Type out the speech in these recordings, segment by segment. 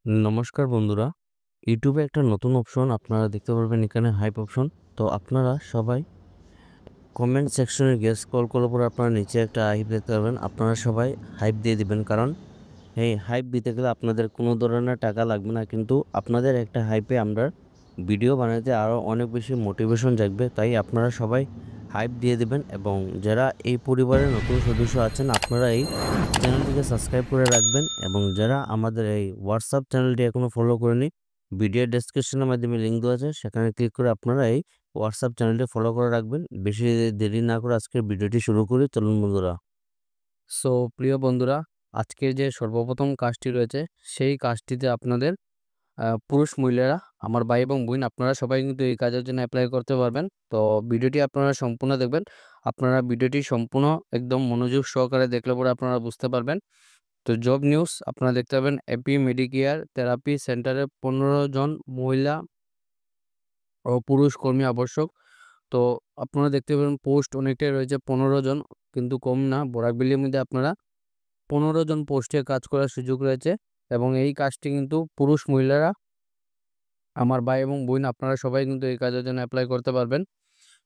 নমস্কার বন্ধুরা, ইউটিউবে একটা নতুন অপশন আপনারা দেখতে পারবেন, এখানে হাইপ অপশন। তো আপনারা সবাই কমেন্ট সেকশনে গিয়ে স্ক্রল করার পর আপনারা নিচে একটা হাইপ দেখতে পারবেন। আপনারা সবাই হাইপ দিয়ে দিবেন, কারণ এই হাইপ দিতে গেলে আপনাদের কোনো ধরনের টাকা লাগবে না, কিন্তু আপনাদের একটা হাইপে আমরা ভিডিও বানাতে আরও অনেক বেশি মোটিভেশন জাগবে। তাই আপনারা সবাই হাইপ দিয়ে দিবেন, এবং যারা এই পরিবারের নতুন সদস্য আছেন আপনারা এই চ্যানেলটিকে সাবস্ক্রাইব করে রাখবেন, এবং যারা আমাদের এই হোয়াটসঅ্যাপ চ্যানেলটি এখনও ফলো করেনি, ভিডিও ডেসক্রিপশনের মাধ্যমে লিঙ্ক দেওয়া আছে, সেখানে ক্লিক করে আপনারা এই হোয়াটসঅ্যাপ চ্যানেলটি ফলো করে রাখবেন। বেশি দেরি না করে আজকের ভিডিওটি শুরু করি, চলুন বন্ধুরা। সো প্রিয় বন্ধুরা, আজকের যে সর্বপ্রথম কাজটি রয়েছে সেই কাজটিতে আপনাদের পুরুষ মহিলারা, আমার ভাই এবং বোন, আপনারা সবাই কিন্তু এই কাজের জন্য অ্যাপ্লাই করতে পারবেন। তো ভিডিওটি আপনারা সম্পূর্ণ দেখবেন। আপনারা ভিডিওটি সম্পূর্ণ একদম মনোযোগ সহকারে দেখলে পরে আপনারা বুঝতে পারবেন। তো জব নিউজ আপনারা দেখতে পাবেন, এপি মেডিকেয়ার থেরাপি সেন্টারে 15 জন মহিলা ও পুরুষ কর্মী আবশ্যক। তো আপনারা দেখতে পাবেন পোস্ট অনেকটাই রয়েছে, 15 জন, কিন্তু কম না। বরাকবিলির মধ্যে আপনারা 15 জন পোস্টে কাজ করার সুযোগ রয়েছে, এবং এই কাজটি কিন্তু পুরুষ মহিলারা, আমার ভাই এবং বোন, আপনারা সবাই কিন্তু এই কাজের জন্য অ্যাপ্লাই করতে পারবেন।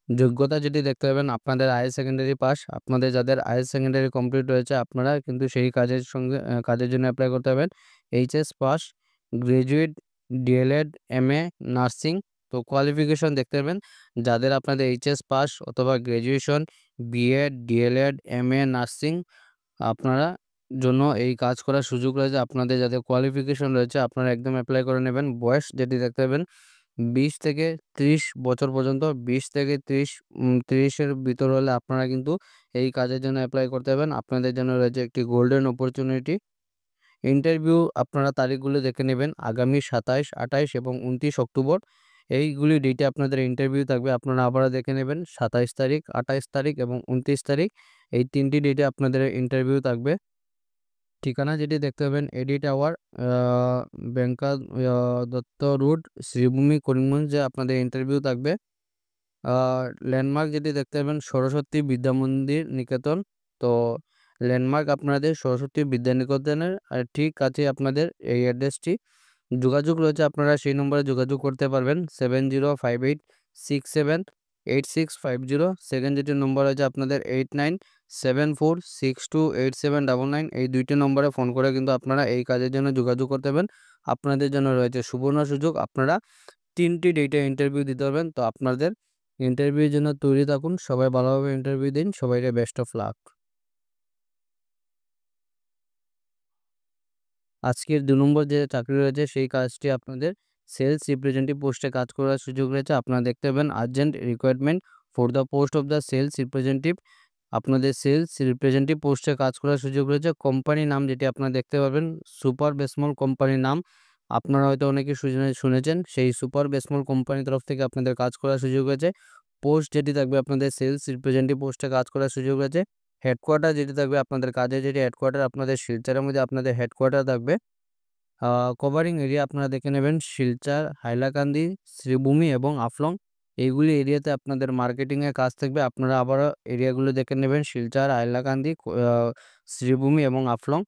যোগ্যতা যেটি দেখতে পাবেন, আপনাদের হায়ার সেকেন্ডারি পাস, আপনাদের যাদের হায়ার সেকেন্ডারি কমপ্লিট রয়েছে আপনারা কিন্তু সেই কাজের সঙ্গে কাজের জন্য অ্যাপ্লাই করতে পারবেন। HS pass, graduate, DElEd, MA nursing. তো কোয়ালিফিকেশন দেখতে পাবেন, যাদের আপনাদের এইচএস পাস অথবা graduation, BEd, DElEd, MA nursing, আপনারা জন্য এই কাজ করার সুযোগ রয়েছে। আপনাদের যাদের কোয়ালিফিকেশন রয়েছে আপনারা একদম অ্যাপ্লাই করে নেবেন। বয়স যেটি দেখতে পাবেন 20 থেকে 30 বছর পর্যন্ত, 20 থেকে 30 এর ভিতর হলে আপনারা কিন্তু এই কাজের জন্য অ্যাপ্লাই করতে পারবেন। আপনাদের জন্য রয়েছে একটি গোল্ডেন অপরচুনিটি। ইন্টারভিউ আপনারা তারিখগুলো দেখে নেবেন, আগামী 27, 28 এবং 29 অক্টোবর এইগুলি ডেটে আপনাদের ইন্টারভিউ থাকবে। আপনারা আবারও দেখে নেবেন, 27 তারিখ, 28 তারিখ এবং 29 তারিখ, এই 3টি ডেটে আপনাদের ইন্টারভিউ থাকবে। ঠিকানা যেটি দেখতে পাবেন, এডি টাওয়ার, ব্যাংকা দত্ত রোড, শ্রীভূমি, করিমগঞ্জে আপনাদের ইন্টারভিউ থাকবে। ল্যান্ডমার্ক যেটি দেখতে পাবেন, সরস্বতী বিদ্যা মন্দির নিকেতন। তো ল্যান্ডমার্ক আপনাদের সরস্বতী বিদ্যা নিকেতনের ঠিক কাছে আপনাদের এই অ্যাড্রেসটি। যোগাযোগ রয়েছে, আপনারা সেই নম্বরে যোগাযোগ করতে পারবেন, 7058678650। সেকেন্ড যেটি নম্বর আছে আপনাদের 8974628799। এই দুইটি নম্বরে ফোন করে কিন্তু আপনারা এই কাজের জন্য যোগাযোগ করতে পারবেন। আপনাদের জন্য রয়েছে সুবর্ণ সুযোগ, আপনারা 3টি ডেটে ইন্টারভিউ দিতে পারবেন। তো আপনাদের ইন্টারভিউর জন্য তৈরি থাকুন, সবাই ভালোভাবে ইন্টারভিউ দিন, সবাইকে বেস্ট অফ লাক। আজকের 2 নম্বর যে চাকরি রয়েছে সেই কাজটি আপনাদের সেলস রিপ্রেজেন্টেটিভ পোস্টে কাজ করার সুযোগ রয়েছে। আপনারা দেখতে পাবেন, urgent requirement for the post of the sales representative. আপনাদের সেলস রিপ্রেজেন্টেটিভ পোস্টে কাজ করার সুযোগ রয়েছে। কোম্পানির নাম যেটি আপনারা দেখতে পাবেন, সুপার বেসমল কোম্পানির নাম। আপনারা হয়তো অনেকে শুনেছেন, সেই সুপার বেসমল কোম্পানির তরফ থেকে আপনাদের কাজ করার সুযোগ রয়েছে। পোস্ট যেটি থাকবে আপনাদের সেলস রিপ্রেজেন্টেটিভ পোস্টে কাজ করার সুযোগ রয়েছে। হেডকোয়ার্টার যেটি থাকবে আপনাদের কাজের, যেটি হেডকোয়ার্টার আপনাদের শিলচরের মধ্যে আপনাদের হেডকোয়ার্টার থাকবে। কভারিং এরিয়া আপনারা দেখে নেবেন, শিলচর, হাইলাকান্দি, শ্রীভূমি এবং আফলং। এইগুলি এরিয়াতে আপনাদের মার্কেটিংয়ের কাজ থাকবে। আপনারা আবারও এরিয়াগুলো দেখে নেবেন, শিলচর, হাইলাকান্দি, শ্রীভূমি এবং আফলং।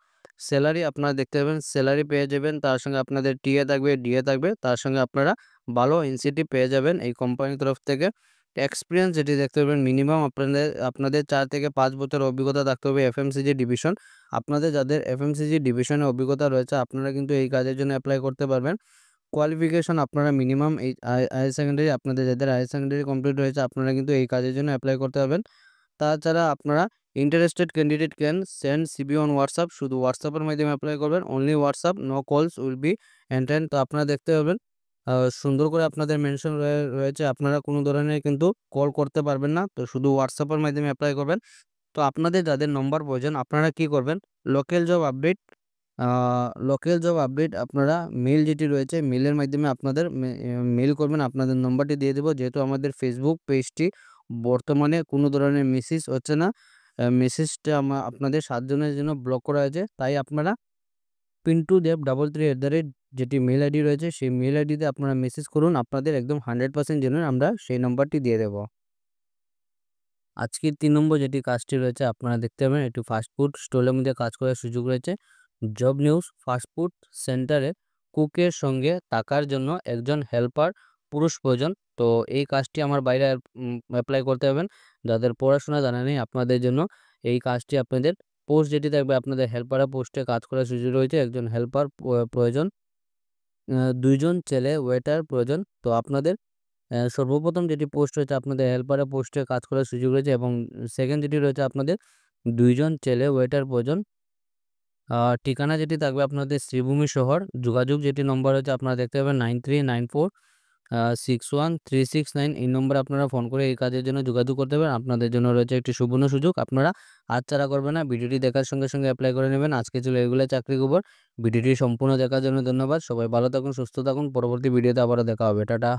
স্যালারি আপনারা দেখতে পাবেন, স্যালারি পেয়ে যাবেন, তার সঙ্গে আপনাদের টিএ থাকবে, ডিএ থাকবে, তার সঙ্গে আপনারা ভালো ইনসেন্টিভ পেয়ে যাবেন এই কোম্পানির তরফ থেকে। এক্সপিরিয়েন্স যেটি দেখতে পাবেন, মিনিমাম আপনাদের 4 থেকে 5 বছর অভিজ্ঞতা থাকতে হবে এফএমসিজি ডিভিশন। আপনাদের যাদের এফএমসিজি ডিভিশনে অভিজ্ঞতা রয়েছে আপনারা কিন্তু এই কাজের জন্য অ্যাপ্লাই করতে পারবেন। কোয়ালিফিকেশন আপনারা মিনিমাম এই হায়ার সেকেন্ডারি, আপনাদের যাদের হায়ার সেকেন্ডারি কমপ্লিট হয়েছে আপনারা কিন্তু এই কাজের জন্য অ্যাপ্লাই করতে পারবেন। তাছাড়া আপনারা interested candidate can send CV on WhatsApp, শুধু হোয়াটসঅ্যাপের মাধ্যমে অ্যাপ্লাই করবেন, অনলি হোয়াটসঅ্যাপ, নো কলস উইল বি এন্টারটেইনড। তো আপনারা দেখতে পাবেন সুন্দর করে আপনাদের মেনশন রয়েছে, আপনারা কোনো ধরনের কিন্তু কল করতে পারবেন না, তো শুধু হোয়াটসঅ্যাপের মাধ্যমে অ্যাপ্লাই করবেন। তো আপনাদের যাদের নম্বর প্রয়োজন আপনারা কি করবেন, local job update, local job update আপনারা মেল যেটি রয়েছে মেলের মাধ্যমে আপনাদের মেল করবেন, আপনাদের নম্বরটি দিয়ে দেবো। যেহেতু আমাদের ফেসবুক পেজটি বর্তমানে কোনো ধরনের মেসেজ হচ্ছে না, মেসেজটা আপনাদের 7 জনের জন্য ব্লক করা হয়েছে, তাই আপনারা pintudev33 যেটি মেল আইডি রয়েছে সেই মেল আইডিতে আপনারা মেসেজ করুন, আপনাদের একদম 100% জেনুইন আমরা সেই নম্বরটি দিয়ে দেবো। আজকের 3 নম্বর যেটি কাজটি রয়েছে আপনারা দেখতে পাবেন, একটু ফাস্টফুড স্টলের মধ্যে কাজ করার সুযোগ রয়েছে। জব নিউজ, ফাস্টফুড সেন্টারে কুকের সঙ্গে থাকার জন্য একজন হেল্পার পুরুষ প্রয়োজন। তো এই কাজটি আমার বাইরে অ্যাপ্লাই করতে হবেন। যাদের পড়াশোনা জানা নেই আপনাদের জন্য এই কাজটি আপনাদের পোস্ট যেটি থাকবে আপনাদের হেল্পারের পোস্টে কাজ করার সুযোগ রয়েছে। একজন হেল্পার প্রয়োজন। ২ জন ছেলে ওয়েটার প্রয়োজন। তো আপনাদের সর্বপ্রথম যেটি পোস্ট রয়েছে আপনাদের হেল্পারের পোস্টে কাজ করার সুযোগ রয়েছে এবং সেকেন্ড যেটি রয়েছে আপনাদের ২ জন ছেলে ওয়েটার প্রয়োজন। ঠিকানা যেটি থাকবে আপনাদের শ্রীভূমি শহর। যোগাযোগ যেটি নম্বর হচ্ছে আপনারা দেখতে পাবেন 9394 613669 এই নম্বরে আপনারা ফোন করে এই কাজের জন্য যোগাযোগ করতে পারেন। আপনাদের জন্য রয়েছে একটি সুবর্ণ সুযোগ। আপনারা হাতছাড়া করবেন না। ভিডিওটি দেখার সঙ্গে, সঙ্গে এপ্লাই করে নেবেন। আজকে ছিল এগুলো চাকরি খবর। ভিডিওটি সম্পূর্ণ দেখার জন্য ধন্যবাদ। সবাই ভালো থাকুন, সুস্থ থাকুন। পরবর্তী ভিডিওতে আবারও দেখা হবে। টাটা।